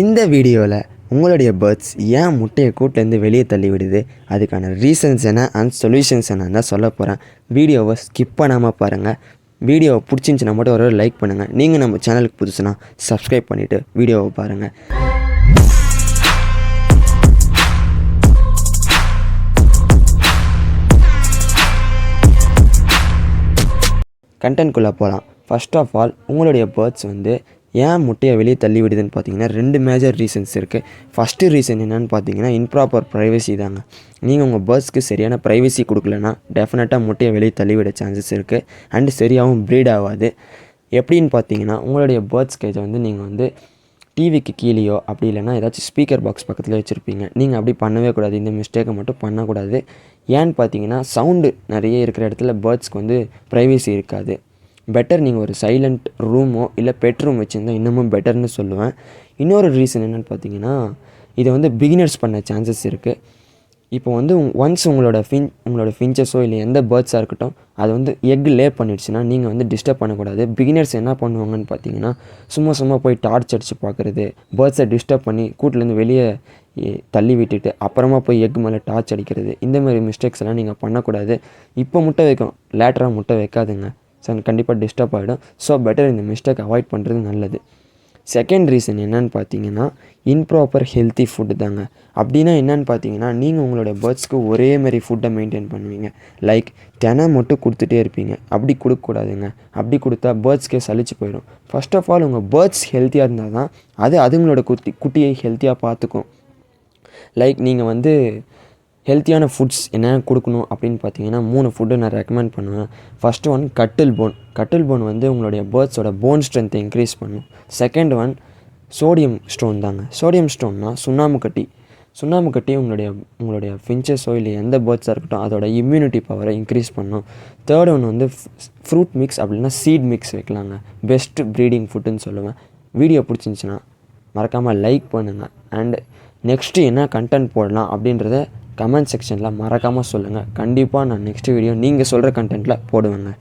இந்த வீடியோவில் உங்களுடைய பேர்ட்ஸ் ஏன் முட்டையை கூட்டிலேருந்து வெளியே தள்ளி விடுது, அதுக்கான ரீசன்ஸ் என்ன அண்ட் சொல்யூஷன்ஸ் என்னன்னு தான் சொல்ல போகிறேன். வீடியோவை ஸ்கிப் பண்ணாமல் பாருங்கள். வீடியோவை பிடிச்சிருந்துச்சின்னா மட்டும் ஒரு லைக் பண்ணுங்கள். நீங்கள் நம்ம சேனலுக்கு புதுசுனா சப்ஸ்கிரைப் பண்ணிவிட்டு வீடியோவை பாருங்கள். கண்டென்ட்குள்ளே போகலாம். ஃபர்ஸ்ட் ஆஃப் ஆல், உங்களுடைய பேர்ட்ஸ் ஏன் முட்டையை வெளியே தள்ளி விடுதுன்னு பார்த்தீங்கன்னா 2 மேஜர் ரீசன்ஸ் இருக்குது. ஃபஸ்ட்டு ரீசன் என்னென்னு பார்த்தீங்கன்னா இம்ப்ராப்பர் ப்ரைவசி தாங்க. நீங்கள் உங்கள் பேர்ட்ஸ்க்கு சரியான ப்ரைவசி கொடுக்கலன்னா டெஃபினட்டாக முட்டையை வெளியே தள்ளிவிட சான்சஸ் இருக்குது. அண்டு சரியாகவும் ப்ரீட் ஆகாது. எப்படின்னு பார்த்தீங்கன்னா, உங்களுடைய பேர்ட்ஸ் கேஜை நீங்கள் டிவிக்கு கீழேயோ அப்படி இல்லைனா ஏதாச்சும் ஸ்பீக்கர் பாக்ஸ் பக்கத்தில் வச்சுருப்பீங்க. நீங்கள் அப்படி பண்ணவே கூடாது. இந்த மிஸ்டேக்கை மட்டும் பண்ணக்கூடாது. ஏன்னு பார்த்தீங்கன்னா, சவுண்டு நிறைய இருக்கிற இடத்துல பேர்ட்ஸ்க்கு ப்ரைவசி இருக்காது. பெட்டர் நீங்கள் ஒரு சைலண்ட் ரூமோ இல்லை பெட்ரூம் வச்சுருந்தா இன்னமும் பெட்டர்னு சொல்லுவேன். இன்னொரு ரீசன் என்னென்னு பார்த்தீங்கன்னா, இதை பிகினர்ஸ் பண்ண சான்சஸ் இருக்குது. இப்போ ஒன்ஸ் உங்களோட ஃபின்ச்சஸோ இல்லை எந்த பேர்ட்ஸாக இருக்கட்டும், அது எக் லே பண்ணிடுச்சுன்னா நீங்கள் டிஸ்டர்ப் பண்ணக்கூடாது. பிகினர்ஸ் என்ன பண்ணுவாங்கன்னு பார்த்தீங்கன்னா, சும்மா போய் டார்ச் அடித்து பார்க்குறது, பேர்ட்ஸை டிஸ்டர்ப் பண்ணி கூட்டிலேருந்து வெளியே தள்ளி விட்டுட்டு அப்புறமா போய் எக் மேலே டார்ச் அடிக்கிறது, இந்தமாதிரி மிஸ்டேக்ஸ் எல்லாம் நீங்கள் பண்ணக்கூடாது. இப்போ முட்டை வைக்கும், லேட்டராக முட்டை வைக்காதுங்க. ஸோ கண்டிப்பாக டிஸ்டர்ப் ஆகிடும். ஸோ பெட்டர் இந்த மிஸ்டேக் அவாய்ட் பண்ணுறது நல்லது. செகண்ட் ரீசன் என்னென்னு பார்த்தீங்கன்னா, இம்ப்ராப்பர் ஹெல்த்தி ஃபுட்டு தாங்க. அப்படின்னா என்னென்னு பார்த்தீங்கன்னா, நீங்கள் உங்களுடைய பேர்ட்ஸ்க்கு ஒரே மாதிரி ஃபுட்டை மெயின்டைன் பண்ணுவீங்க. லைக் தினம் மட்டும் கொடுத்துட்டே இருப்பீங்க. அப்படி கொடுக்கக்கூடாதுங்க. அப்படி கொடுத்தா பேர்ட்ஸ்க்கே சலிச்சு போயிடும். ஃபர்ஸ்ட் ஆஃப் ஆல், உங்கள் பேர்ட்ஸ் ஹெல்த்தியாக இருந்தால் தான் அதுங்களோட குட்டியை ஹெல்த்தியாக பார்த்துக்கும். லைக் நீங்கள் ஹெல்த்தியான ஃபுட்ஸ் என்ன கொடுக்கணும் அப்படின்னு பார்த்தீங்கன்னா 3 ஃபுட்டு நான் ரெக்கமெண்ட் பண்ணுவேன். ஃபஸ்ட்டு ஒன் கட்டில் போன். கட்டில் போன் உங்களுடைய பேர்ட்ஸோட போன் ஸ்ட்ரென்த்தை இன்க்ரீஸ் பண்ணும். செகண்ட் ஒன் சோடியம் ஸ்டோன் தாங்க. சோடியம் ஸ்டோன்னா சுண்ணாம்பு கட்டி உங்களுடைய ஃபின்ச்சஸோ இல்லை எந்த பேர்ட்ஸாக இருக்கட்டும் அதோட இம்யூனிட்டி பவரை இன்க்ரீஸ் பண்ணும். தேர்ட் ஒன் ஃப்ரூட் மிக்ஸ் அப்படின்னா சீட் மிக்ஸ் வைக்கலாங்க. பெஸ்ட் ப்ரீடிங் ஃபுட்டுன்னு சொல்லுவேன். வீடியோ பிடிச்சிருந்துச்சின்னா மறக்காமல் லைக் பண்ணுங்கள். அண்ட் நெக்ஸ்ட்டு என்ன கண்டென்ட் போடலாம் அப்படின்றத கமெண்ட் செக்ஷனில் மறக்காமல் சொல்லுங்கள். கண்டிப்பாக நான் நெக்ஸ்ட் வீடியோ நீங்கள் சொல்கிற கண்டென்ட்டில் போடுவேங்க.